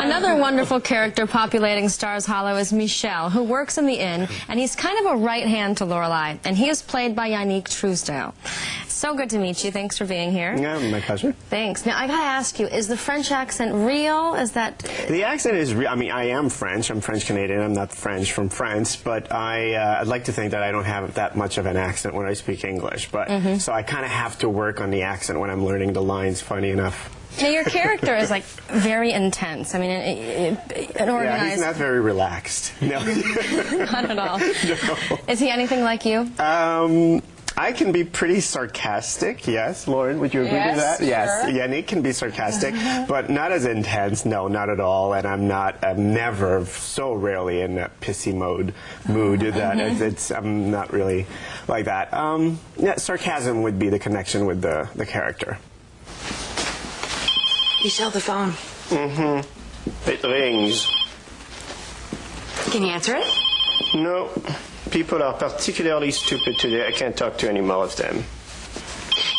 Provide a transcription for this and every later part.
Another wonderful character populating Stars Hollow is Michel, who works in the inn, and he's kind of a right hand to Lorelai, and he is played by Yannick Truesdale. So good to meet you. Thanks for being here. Yeah, my pleasure. Thanks. Now, I gotta ask you, is the French accent real? Is that... The accent is real. I mean, I am French. I'm French-Canadian. I'm not French from France, but I'd like to think that I don't have that much of an accent when I speak English. But so I kind of have to work on the accent when I'm learning the lines, funny enough. Now, your character is, like, very intense. I mean, an organized... Yeah, he's not very relaxed. No. Not at all. No. Is he anything like you? I can be pretty sarcastic, yes. Lauren, would you agree to that? Sure. Yes, Yannick can be sarcastic, but not as intense, no, not at all. And I'm never, so rarely in that pissy mood that I'm not really like that. Yeah, sarcasm would be the connection with the character. Michel, the phone. It rings. Can you answer it? No. People are particularly stupid today. I can't talk to any more of them.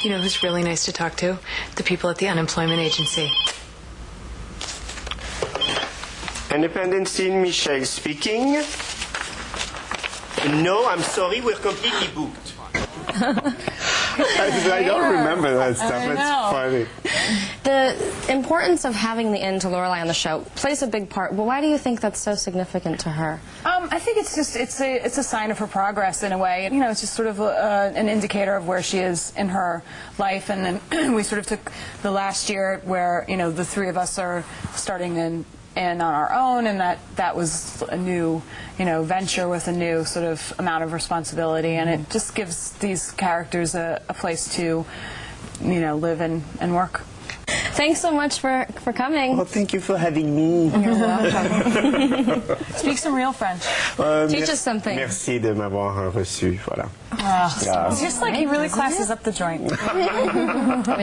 You know who's really nice to talk to? The people at the unemployment agency. Independence Team, Michel speaking. No, I'm sorry, we're completely booked. I don't remember that stuff. It's funny. The importance of having the inn to Lorelai on the show plays a big part. But why do you think that's so significant to her? I think it's just it's a sign of her progress in a way. You know, it's just sort of an indicator of where she is in her life. And then we sort of took the last year where the three of us are starting in on our own, and that was a new venture with a new sort of amount of responsibility, and it just gives these characters a place to live and work. Thanks so much for coming. Well, thank you for having me. You're welcome. Speak some real French. Teach us something. Merci de m'avoir reçu. Voilà. It's just like he really classes up the joint. We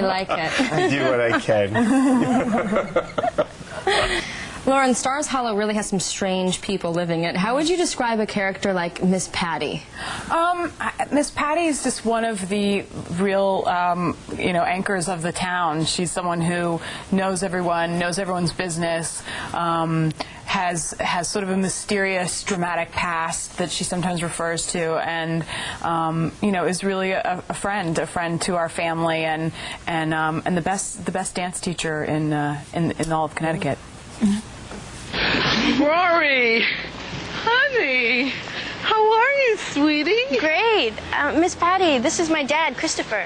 like it. I do what I can. Lauren, Stars Hollow really has some strange people living it. How would you describe a character like Miss Patty? Miss Patty is just one of the real, anchors of the town. She's someone who knows everyone, knows everyone's business, has sort of a mysterious, dramatic past that she sometimes refers to, and is really a friend to our family, and the best dance teacher in all of Connecticut. Rory, honey, how are you, sweetie? Great. Miss Patty, this is my dad, Christopher.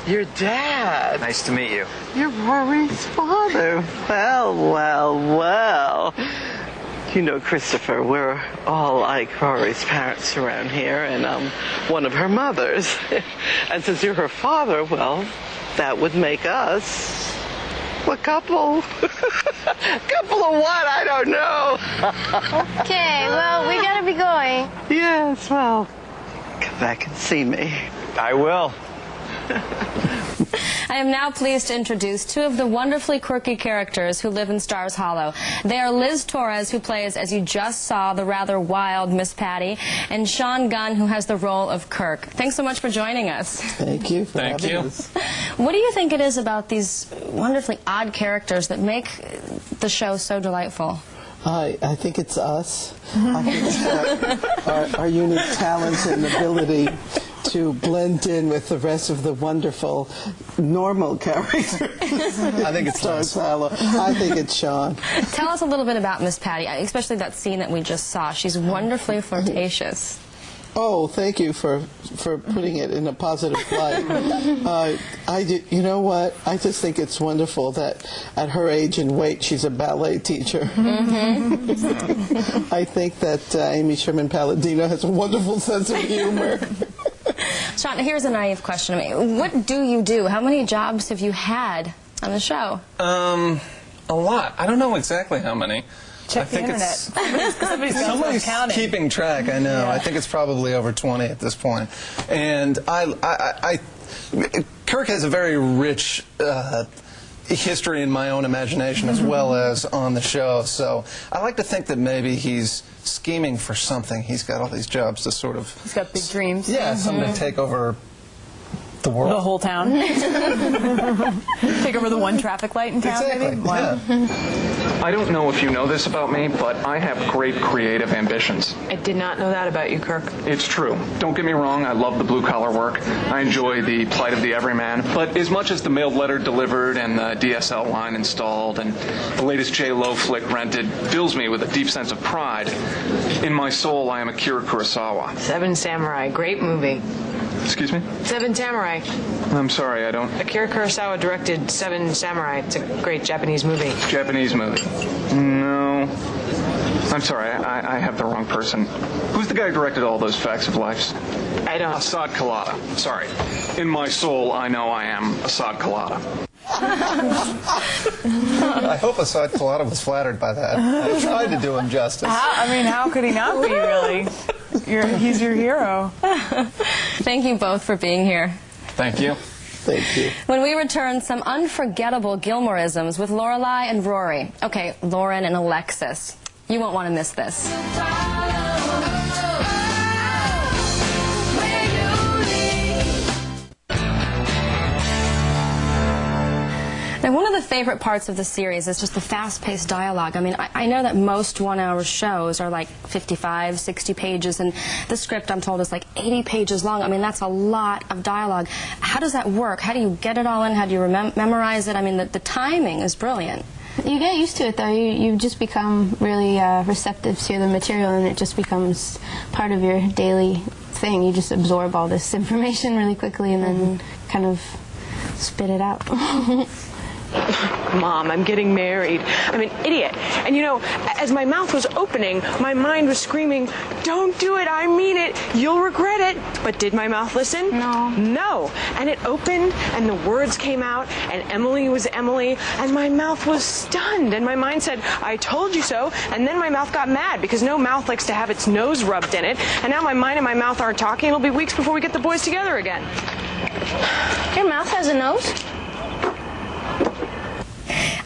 Your dad? Nice to meet you. You're Rory's father. Well. You know, Christopher, we're all like Rory's parents around here, and I'm one of her mothers. And since you're her father, well, that would make us a couple. Couple of what? I don't know. Okay, well, we gotta be going. Yes, well, come back and see me. I will. I am now pleased to introduce two of the wonderfully quirky characters who live in Stars Hollow. They are Liz Torres, who plays, as you just saw, the rather wild Miss Patty, and Sean Gunn, who has the role of Kirk. Thanks so much for joining us. Thank you for having us. What do you think it is about these wonderfully odd characters that make the show so delightful? I think it's us. I think it's our unique talents and ability to blend in with the rest of the wonderful, normal characters. I think it's Stars Hollow. I think it's Sean. Tell us a little bit about Miss Patty, especially that scene that we just saw. She's wonderfully flirtatious. Oh, thank you for putting it in a positive light. You know what? I just think it's wonderful that at her age and weight, she's a ballet teacher. I think that Amy Sherman-Palladino has a wonderful sense of humor. Sean, here's a naive question. I mean, what do you do? How many jobs have you had on the show? A lot. I don't know exactly how many. Check the internet. Somebody's keeping track, I know. Yeah. I think it's probably over 20 at this point. And Kirk has a very rich history in my own imagination as well as on the show. So I like to think that maybe he's scheming for something. He's got all these jobs to sort of... He's got big dreams. Yeah, something to take over The world. The whole town. Take over the one traffic light in town, Exactly. maybe? Wow. Yeah. I don't know if you know this about me, but I have great creative ambitions. I did not know that about you, Kirk. It's true. Don't get me wrong, I love the blue-collar work. I enjoy the plight of the everyman. But as much as the mailed letter delivered and the DSL line installed and the latest J-Lo flick rented fills me with a deep sense of pride, in my soul I am Akira Kurosawa. Seven Samurai, great movie. Excuse me? Seven Samurai. I'm sorry, I don't... Akira Kurosawa directed Seven Samurai. It's a great Japanese movie. Japanese movie. No. I'm sorry, I have the wrong person. Who's the guy who directed all those Facts of Life? I don't... Assad Khalada. Sorry. In my soul, I know I am Assad Khalada. I hope Assad Khalada was flattered by that. I tried to do him justice. How could he not be, really? He's your hero. Thank you both for being here. Thank you. Thank you. When we return, some unforgettable Gilmoreisms with Lorelai and Rory. Okay, Lauren and Alexis. You won't want to miss this. Now, one of the favorite parts of the series is just the fast-paced dialogue. I mean, I know that most one-hour shows are like 55, 60 pages, and the script, I'm told, is like 80 pages long. I mean, that's a lot of dialogue. How does that work? How do you get it all in? How do you memorize it? I mean, the timing is brilliant. You get used to it, though. You just become really receptive to the material, and it just becomes part of your daily thing. You just absorb all this information really quickly and then kind of spit it out. Mom, I'm getting married. I'm an idiot. And you know, as my mouth was opening, my mind was screaming, don't do it, I mean it, you'll regret it. But did my mouth listen? No. No. And it opened, and the words came out, and Emily was Emily, and my mouth was stunned. And my mind said, I told you so. And then my mouth got mad, because no mouth likes to have its nose rubbed in it. And now my mind and my mouth aren't talking. It'll be weeks before we get the boys together again. Your mouth has a nose?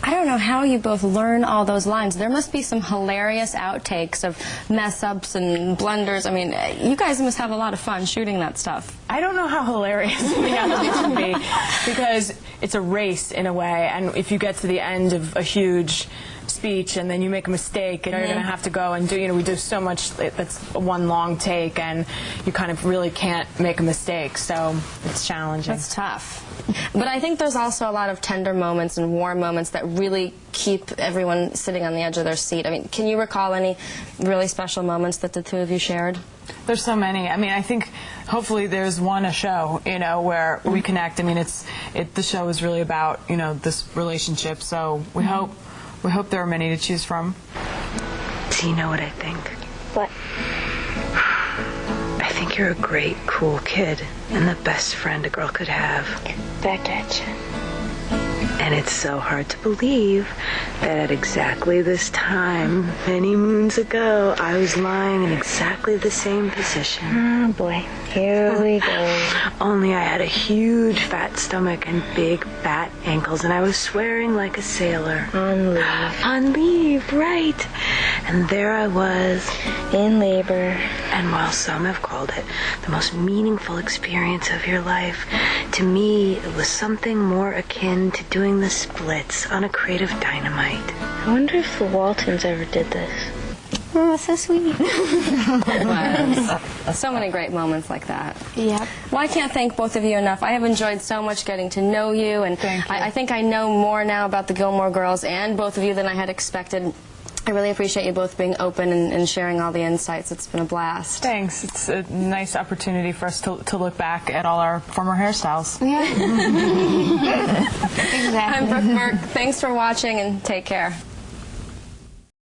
I don't know how you both learn all those lines. There must be some hilarious outtakes of mess-ups and blunders. I mean, you guys must have a lot of fun shooting that stuff. I don't know how hilarious the reality should be, because it's a race in a way, and if you get to the end of a huge speech and then you make a mistake, and you're going to have to go and do, we do so much that's one long take, and you kind of really can't make a mistake, so it's challenging. That's tough. But I think there's also a lot of tender moments and warm moments that really keep everyone sitting on the edge of their seat. I mean, can you recall any really special moments that the two of you shared? There's so many. I mean, I think hopefully there's a show, where we connect. I mean, the show is really about, this relationship, so we hope there are many to choose from. Do you know what I think? What? I think you're a great, cool kid and the best friend a girl could have. Back at you. And it's so hard to believe that at exactly this time, many moons ago, I was lying in exactly the same position. Oh boy, here we go. Only I had a huge fat stomach and big fat ankles, and I was swearing like a sailor. On leave. On leave, right. And there I was. In labor. And while some have called it the most meaningful experience of your life, to me it was something more akin to doing the splits on a crate of dynamite. I wonder if the Waltons ever did this. Oh, that's so sweet. So many great moments like that. Yep. Well, I can't thank both of you enough. I have enjoyed so much getting to know you, and I think I know more now about the Gilmore Girls and both of you than I had expected. I really appreciate you both being open and sharing all the insights. It's been a blast. Thanks. It's a nice opportunity for us to look back at all our former hairstyles. Yeah. Exactly. I'm Brooke Merck. Thanks for watching, and take care.